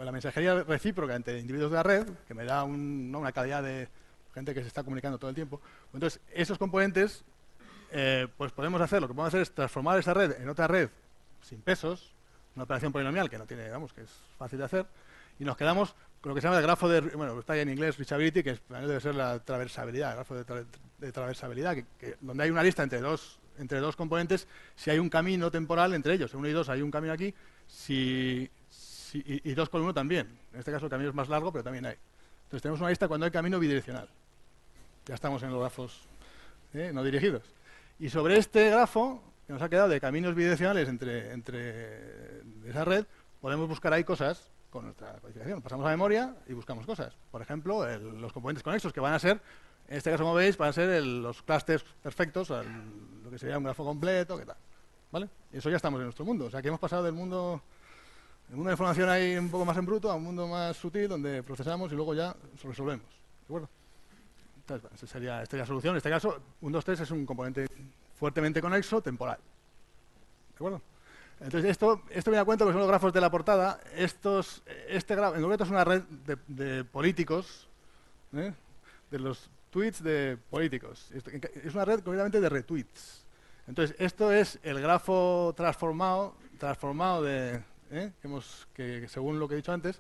[SPEAKER 2] la mensajería recíproca entre individuos de la red, que me da una calidad de gente que se está comunicando todo el tiempo. Entonces, esos componentes, pues podemos hacer, lo que podemos hacer es transformar esa red en otra red sin pesos, una operación polinomial que no tiene, digamos, que es fácil de hacer, y nos quedamos con lo que se llama el grafo de, bueno, está ahí en inglés, reachability, que debe ser la traversabilidad, el grafo de traversabilidad, donde hay una lista entre dos componentes, si hay un camino temporal entre ellos, en 1 y 2 hay un camino aquí, y 2 con 1 también. En este caso el camino es más largo, pero también hay. Entonces tenemos una lista cuando hay camino bidireccional. Ya estamos en los grafos no dirigidos. Y sobre este grafo, que nos ha quedado de caminos bidireccionales entre esa red, podemos buscar ahí cosas con nuestra codificación. Pasamos a memoria y buscamos cosas. Por ejemplo, los componentes conexos, que van a ser, en este caso, como veis, van a ser los clústeres perfectos, lo que sería un grafo completo, ¿qué tal? ¿Vale? Y eso ya estamos en nuestro mundo. O sea, que hemos pasado del mundo de la información ahí un poco más en bruto a un mundo más sutil, donde procesamos y luego ya resolvemos. ¿De acuerdo? Entonces, esta sería la solución. En este caso, 1, 2, 3 es un componente fuertemente conexo temporal. ¿De acuerdo? Entonces, esto viene a cuenta que son los grafos de la portada. Este grafo, en concreto, es una red de políticos, de los tweets de políticos. Es una red completamente de retweets. Entonces, esto es el grafo transformado que según lo que he dicho antes,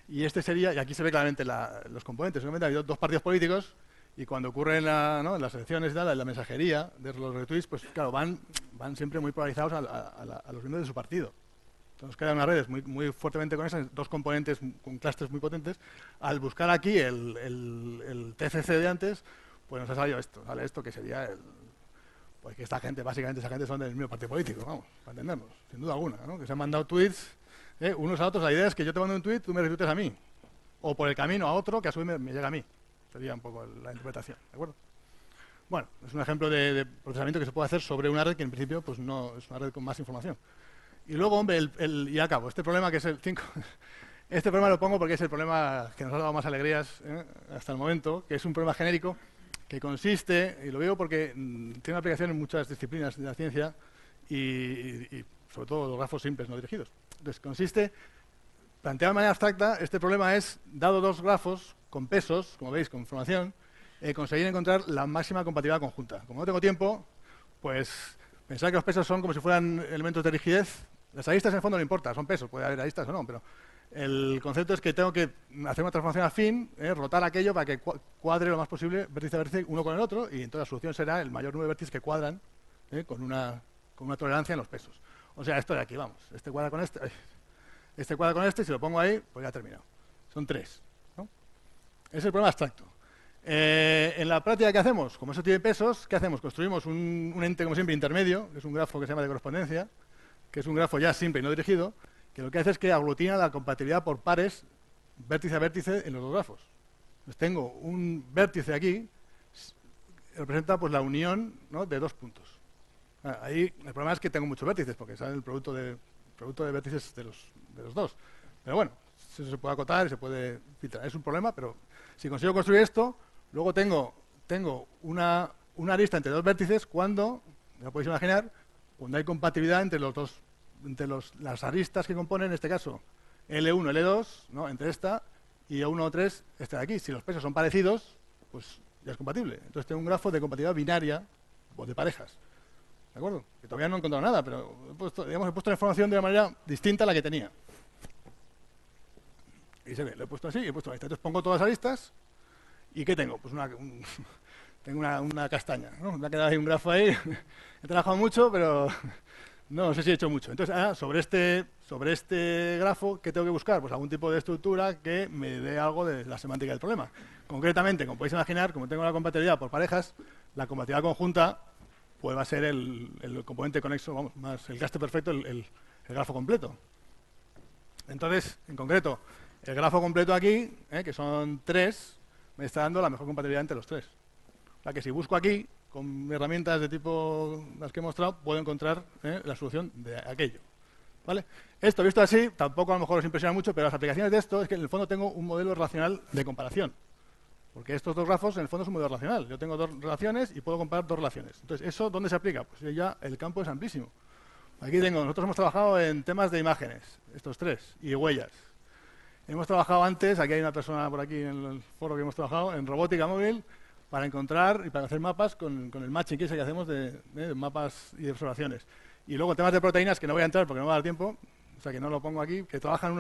[SPEAKER 2] y este sería, y aquí se ve claramente los componentes. Obviamente hay dos partidos políticos, y cuando ocurre en las elecciones y tal, en la mensajería de los retweets, pues claro, van siempre muy polarizados a los miembros de su partido. Entonces quedan unas redes muy fuertemente conexas, dos componentes con clústeres muy potentes. Al buscar aquí el TCC de antes, pues nos ha salido esto, ¿vale? Esto que sería pues que básicamente esa gente son del mismo partido político, vamos, para entendernos, sin duda alguna, ¿no? Que se han mandado tweets unos a otros. La idea es que yo te mando un tweet, tú me retweetes a mí, o por el camino a otro que a su vez me llega a mí. Sería un poco la interpretación, ¿de acuerdo? Bueno, es un ejemplo de procesamiento que se puede hacer sobre una red que en principio pues no es una red con más información. Y luego, hombre, y acabo, este problema que es el 5, este problema lo pongo porque es el problema que nos ha dado más alegrías hasta el momento, que es un problema genérico que consiste, y lo veo porque tiene una aplicación en muchas disciplinas de la ciencia y sobre todo los grafos simples no dirigidos. Entonces, consiste, planteado de manera abstracta, este problema es, dado dos grafos con pesos, como veis, con información, conseguir encontrar la máxima compatibilidad conjunta. Como no tengo tiempo, pues pensar que los pesos son como si fueran elementos de rigidez. Las aristas en el fondo no importa, son pesos, puede haber aristas o no, pero el concepto es que tengo que hacer una transformación afín, rotar aquello para que cuadre lo más posible vértice a vértice uno con el otro, y entonces la solución será el mayor número de vértices que cuadran con una tolerancia en los pesos. O sea, esto de aquí, vamos, este cuadra con este, y si lo pongo ahí, pues ya he terminado. Son 3. ¿No? Ese es el problema abstracto. En la práctica, ¿qué hacemos? Como eso tiene pesos, ¿qué hacemos? Construimos un ente, como siempre, intermedio, que es un grafo que se llama de correspondencia, que es un grafo ya simple y no dirigido, que lo que hace es que aglutina la compatibilidad por pares, vértice a vértice, en los dos grafos. Entonces tengo un vértice aquí, representa pues la unión, ¿no?, de dos puntos. Ahí el problema es que tengo muchos vértices, porque sale el producto de vértices de los dos. Pero bueno, eso se puede acotar y se puede filtrar. Es un problema, pero si consigo construir esto, luego tengo una arista entre dos vértices cuando, ya podéis imaginar, cuando hay compatibilidad entre las aristas que componen, en este caso, L1, L2, ¿no?, entre esta y E1 o 3, este de aquí. Si los pesos son parecidos, pues ya es compatible. Entonces tengo un grafo de compatibilidad binaria o de parejas. ¿De acuerdo? Que todavía no he encontrado nada, pero he puesto la información de una manera distinta a la que tenía. Y se ve, lo he puesto así y he puesto ahí. Entonces pongo todas las aristas y ¿qué tengo? Pues tengo una castaña, ¿no? Me ha quedado ahí un grafo ahí. He trabajado mucho, pero no sé si he hecho mucho. Entonces, sobre este grafo, ¿qué tengo que buscar? Pues algún tipo de estructura que me dé algo de la semántica del problema. Concretamente, como podéis imaginar, como tengo la compatibilidad por parejas, la compatibilidad conjunta pues va a ser el componente conexo, vamos, más el caste perfecto, el grafo completo. Entonces, en concreto, el grafo completo aquí, que son 3, me está dando la mejor compatibilidad entre los 3. O sea que si busco aquí, con herramientas de tipo las que he mostrado, puedo encontrar la solución de aquello. ¿Vale? Esto, visto así, tampoco a lo mejor os impresiona mucho, pero las aplicaciones de esto es que en el fondo tengo un modelo relacional de comparación. Porque estos dos grafos en el fondo es un modelo relacional. Yo tengo 2 relaciones y puedo comparar 2 relaciones. Entonces, ¿eso dónde se aplica? Pues ya el campo es amplísimo. Aquí nosotros hemos trabajado en temas de imágenes, estos 3, y huellas. Hemos trabajado antes, aquí hay una persona por aquí en el foro que hemos trabajado, en robótica móvil, para encontrar y para hacer mapas con el matching que hacemos de mapas y de observaciones. Y luego temas de proteínas, que no voy a entrar porque no me va a dar tiempo, o sea que no lo pongo aquí, que trabajan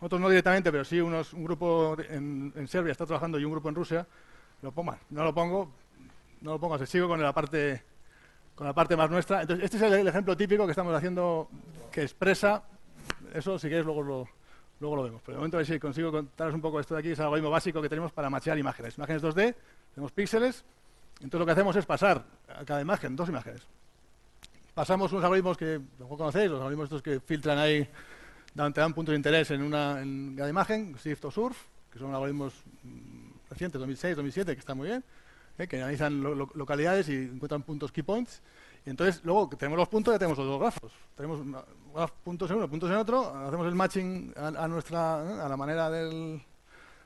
[SPEAKER 2] otros no directamente, pero sí un grupo en Serbia está trabajando y un grupo en Rusia. No lo pongo, sigo con la parte más nuestra. Entonces, este es el ejemplo típico que estamos haciendo, que expresa eso. Si queréis luego lo vemos, pero de momento a ver si consigo contaros un poco esto de aquí. Es el algoritmo básico que tenemos para machear imágenes 2D, tenemos píxeles. Entonces lo que hacemos es pasar a cada imagen 2 imágenes. Pasamos unos algoritmos que mejor conocéis, los algoritmos estos que filtran ahí, te dan puntos de interés en cada imagen, SIFT o SURF, que son algoritmos recientes, 2006, 2007, que están muy bien, que analizan localidades y encuentran puntos, key points. Y entonces, luego que tenemos los puntos, ya tenemos los 2 grafos. Tenemos puntos en uno, puntos en otro, hacemos el matching a la manera del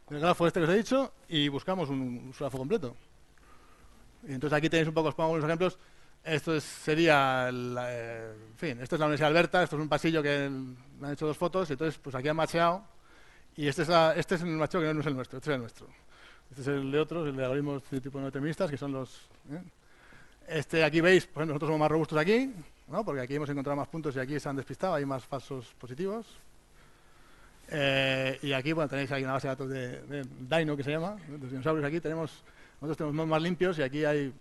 [SPEAKER 2] grafo este que os he dicho y buscamos un grafo completo. Y entonces aquí tenéis un poco, os pongo unos ejemplos. Esto sería, en fin, esto es la Universidad de Alberta, esto es un pasillo que me han hecho 2 fotos, y entonces pues aquí han macheado, y este es el macheo que no es el nuestro, este es el nuestro. Este es el de otros, el de algoritmos de tipo no deterministas, que son los... aquí veis, por ejemplo, nosotros somos más robustos aquí, ¿no? Porque aquí hemos encontrado más puntos y aquí se han despistado, hay más falsos positivos. Y aquí, bueno, tenéis ahí una base de datos de Dino, que se llama, de los dinosaurios. Aquí nosotros tenemos más limpios y aquí hay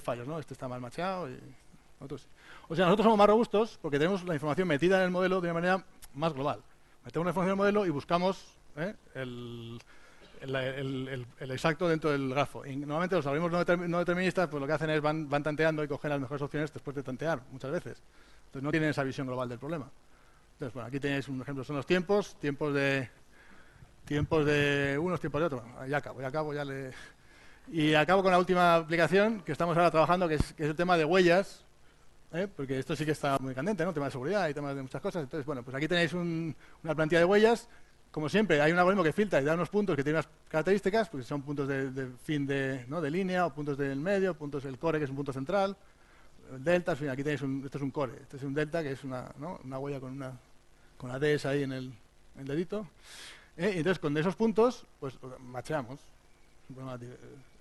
[SPEAKER 2] fallos, ¿no? Este está mal macheado y otros sí. O sea, nosotros somos más robustos porque tenemos la información metida en el modelo de una manera más global. Metemos la información en el modelo y buscamos el exacto dentro del grafo. Y normalmente los algoritmos no deterministas, pues lo que hacen es van tanteando y cogen las mejores opciones después de tantear, muchas veces. Entonces no tienen esa visión global del problema. Entonces, bueno, aquí tenéis un ejemplo, son los tiempos de unos, tiempos de otros. Ya acabo, Y acabo con la última aplicación que estamos ahora trabajando, que es el tema de huellas, porque esto sí que está muy candente, ¿no? Tema de seguridad y temas de muchas cosas. Entonces, bueno, pues aquí tenéis una plantilla de huellas. Como siempre, hay un algoritmo que filtra y da unos puntos que tienen unas características, porque son puntos de fin de línea, o puntos del medio, puntos del core, que es un punto central, delta, en fin, aquí tenéis esto es un core, este es un delta, que es una huella con la DS ahí en el dedito. Y entonces, con esos puntos, pues macheamos.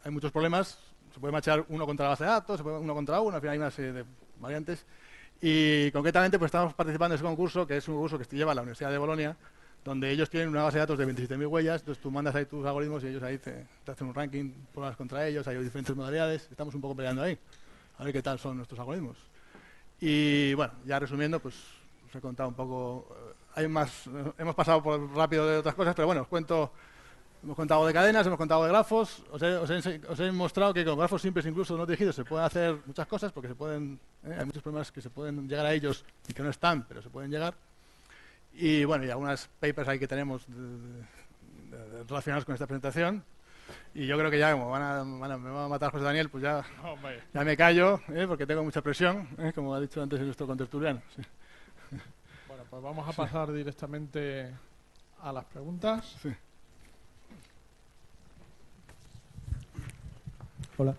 [SPEAKER 2] Hay muchos problemas, se puede machear uno contra la base de datos, uno contra uno, al final hay una serie de variantes. Y concretamente, pues estamos participando en ese concurso, que es un concurso que lleva la Universidad de Bolonia, donde ellos tienen una base de datos de 27.000 huellas, entonces tú mandas ahí tus algoritmos y ellos ahí te hacen un ranking, pruebas contra ellos, hay diferentes modalidades, estamos un poco peleando ahí, a ver qué tal son nuestros algoritmos. Y bueno, ya resumiendo, pues os he contado un poco, hemos pasado por rápido de otras cosas, pero bueno, hemos contado de cadenas, hemos contado de grafos, os he mostrado que con grafos simples, incluso no dirigidos, se pueden hacer muchas cosas, porque hay muchos problemas que se pueden llegar a ellos y que no están, pero se pueden llegar. Y bueno, y algunas papers ahí que tenemos relacionados con esta presentación. Y yo creo que ya, como me va a matar José Daniel, pues ya me callo, porque tengo mucha presión, como ha dicho antes nuestro contertuliano. Sí.
[SPEAKER 1] Bueno, pues vamos a pasar directamente a las preguntas.
[SPEAKER 2] Sí.
[SPEAKER 3] Hola.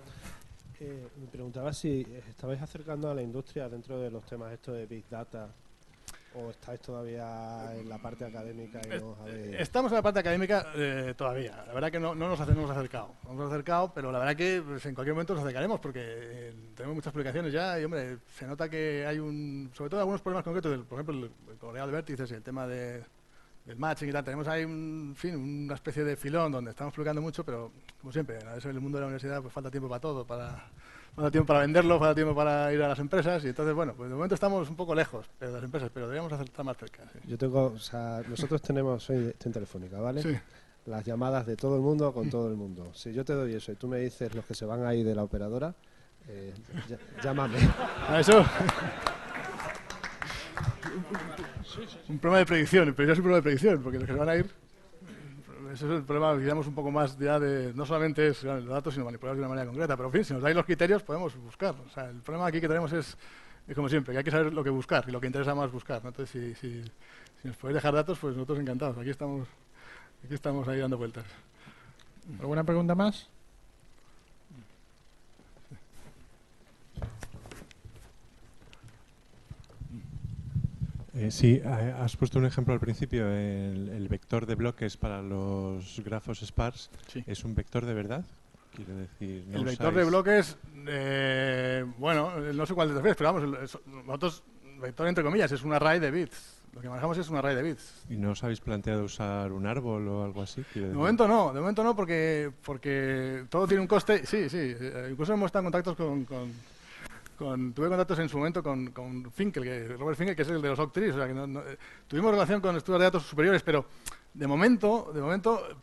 [SPEAKER 3] Me preguntaba si estabais acercando a la industria dentro de los temas estos de Big Data, o estáis todavía en la parte académica y no habéis...
[SPEAKER 2] Estamos en la parte académica todavía. La verdad que no nos hemos acercado. Nos hemos acercado, pero la verdad que pues, en cualquier momento nos acercaremos porque tenemos muchas explicaciones ya y, hombre, se nota que hay sobre todo algunos problemas concretos, por ejemplo, el coloreado de vértices y el tema de el matching y tal. Tenemos ahí en fin, una especie de filón donde estamos publicando mucho, pero como siempre, a veces en el mundo de la universidad pues falta tiempo para todo, falta tiempo para venderlo, falta tiempo para ir a las empresas y entonces, bueno, pues de momento estamos un poco lejos de las empresas, pero deberíamos estar más cerca. Sí.
[SPEAKER 3] Yo tengo, o sea, nosotros estoy en Telefónica, ¿vale?
[SPEAKER 2] Sí.
[SPEAKER 3] Las llamadas de todo el mundo con todo el mundo. Si yo te doy eso y tú me dices los que se van a ir de la operadora, llámame.
[SPEAKER 2] Eso. Un problema de predicción, pero ya es un problema de predicción, porque los que se van a ir, eso es el problema, digamos, un poco más ya de, no solamente es los datos, sino manipularlos de una manera concreta, pero en fin, si nos dais los criterios podemos buscar. O sea, el problema aquí que tenemos es como siempre, que hay que saber lo que buscar y lo que interesa más buscar, ¿no? Entonces, si nos podéis dejar datos, pues nosotros encantados, aquí estamos ahí dando vueltas.
[SPEAKER 1] ¿Alguna pregunta más?
[SPEAKER 4] Sí, has puesto un ejemplo al principio, el vector de bloques para los grafos sparse.
[SPEAKER 2] Sí.
[SPEAKER 4] ¿Es un vector de verdad? Quiero decir,
[SPEAKER 2] el vector de bloques, bueno, no sé cuál te refieres, pero vamos, nosotros, vector entre comillas, es un array de bits. Lo que manejamos es un array de bits.
[SPEAKER 4] ¿Y no os habéis planteado usar un árbol o algo así?
[SPEAKER 2] De momento no, porque todo tiene un coste. Sí, incluso hemos estado en contactos tuve contactos en su momento con Robert Finkel, que es el de los octrees, o sea, que tuvimos relación con estudios de datos superiores, pero de momento,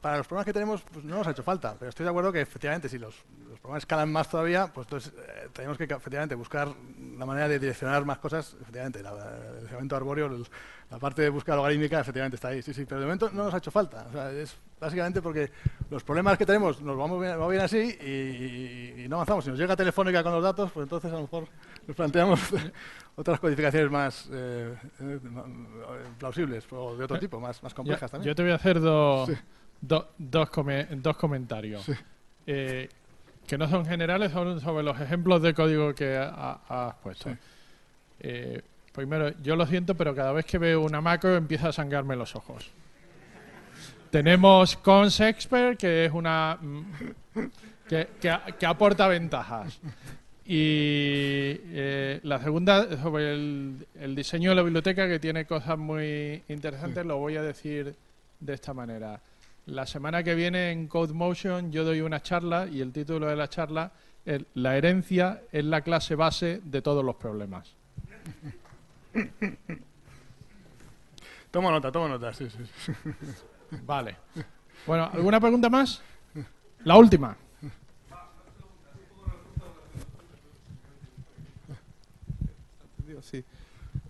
[SPEAKER 2] para los problemas que tenemos, pues no nos ha hecho falta. Pero estoy de acuerdo que efectivamente, si los problemas escalan más todavía, pues entonces tenemos que efectivamente buscar la manera de direccionar más cosas. Efectivamente, el segmento arbóreo, la parte de búsqueda logarítmica, efectivamente está ahí, sí, pero de momento no nos ha hecho falta. O sea, es básicamente porque los problemas que tenemos nos vamos bien así y no avanzamos. Si nos llega Telefónica con los datos, pues entonces a lo mejor nos planteamos otras codificaciones más plausibles o de otro tipo, más complejas también.
[SPEAKER 1] Yo te voy a hacer dos comentarios.
[SPEAKER 2] Sí.
[SPEAKER 1] Que no son generales, son sobre los ejemplos de código que has puesto.
[SPEAKER 2] Sí.
[SPEAKER 1] Primero, yo lo siento, pero cada vez que veo una macro empieza a sangrarme los ojos. Tenemos ConsExpert, que es una que aporta ventajas. Y la segunda, sobre el diseño de la biblioteca, que tiene cosas muy interesantes, lo voy a decir de esta manera. La semana que viene en CodeMotion yo doy una charla y el título de la charla es La herencia es la clase base de todos los problemas.
[SPEAKER 2] Tomo nota, sí.
[SPEAKER 1] Vale. Bueno, ¿alguna pregunta más? La última.
[SPEAKER 5] Sí,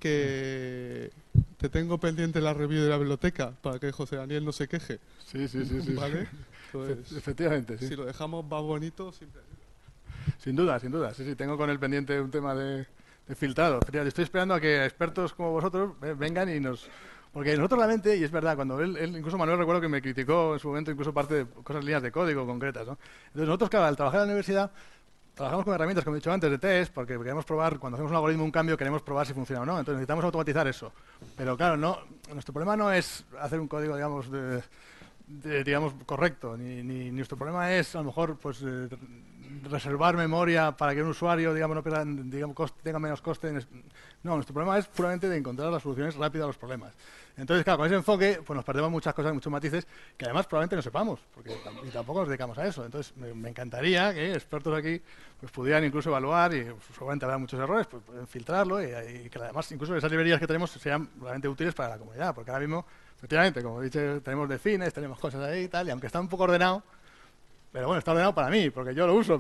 [SPEAKER 5] que te tengo pendiente la review de la biblioteca para que José Daniel no se queje.
[SPEAKER 2] Sí.
[SPEAKER 5] ¿Vale? Pues,
[SPEAKER 2] efectivamente, sí.
[SPEAKER 5] Si lo dejamos más bonito, siempre.
[SPEAKER 2] Sin duda, sí. Tengo con el pendiente un tema de filtrado. Estoy esperando a que expertos como vosotros vengan y nos... Porque nosotros realmente, y es verdad, cuando él incluso Manuel recuerdo que me criticó en su momento incluso parte de líneas de código concretas, ¿no? Entonces nosotros, claro, al trabajar en la universidad, trabajamos con herramientas, como he dicho antes, de test, porque queremos probar, cuando hacemos un algoritmo, un cambio, queremos probar si funciona o no. Entonces necesitamos automatizar eso. Pero claro, nuestro problema no es hacer un código, digamos, correcto, ni nuestro problema es, a lo mejor, pues reservar memoria para que un usuario, digamos, no pierda, tenga menos coste. No, nuestro problema es puramente de encontrar las soluciones rápidas a los problemas. Entonces, claro, con ese enfoque, pues nos perdemos muchas cosas, muchos matices, que además probablemente no sepamos, y tampoco nos dedicamos a eso. Entonces, me encantaría que expertos aquí pues pudieran incluso evaluar, y pues, seguramente habrá muchos errores, pues pueden filtrarlo, y que además incluso esas librerías que tenemos sean realmente útiles para la comunidad, porque ahora mismo, efectivamente, como he dicho, tenemos defines, tenemos cosas ahí y tal, y aunque está un poco ordenado, pero bueno, está ordenado para mí, porque yo lo uso,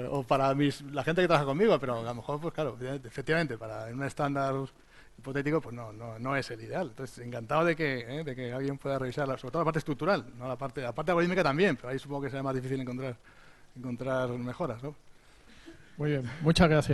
[SPEAKER 2] o para la gente que trabaja conmigo, pero a lo mejor, pues claro, efectivamente, para un estándar hipotético, pues no es el ideal. Entonces, encantado de que alguien pueda revisarla, sobre todo la parte estructural, no la parte algorítmica también, pero ahí supongo que será más difícil encontrar mejoras, ¿no?
[SPEAKER 1] Muy bien, muchas gracias.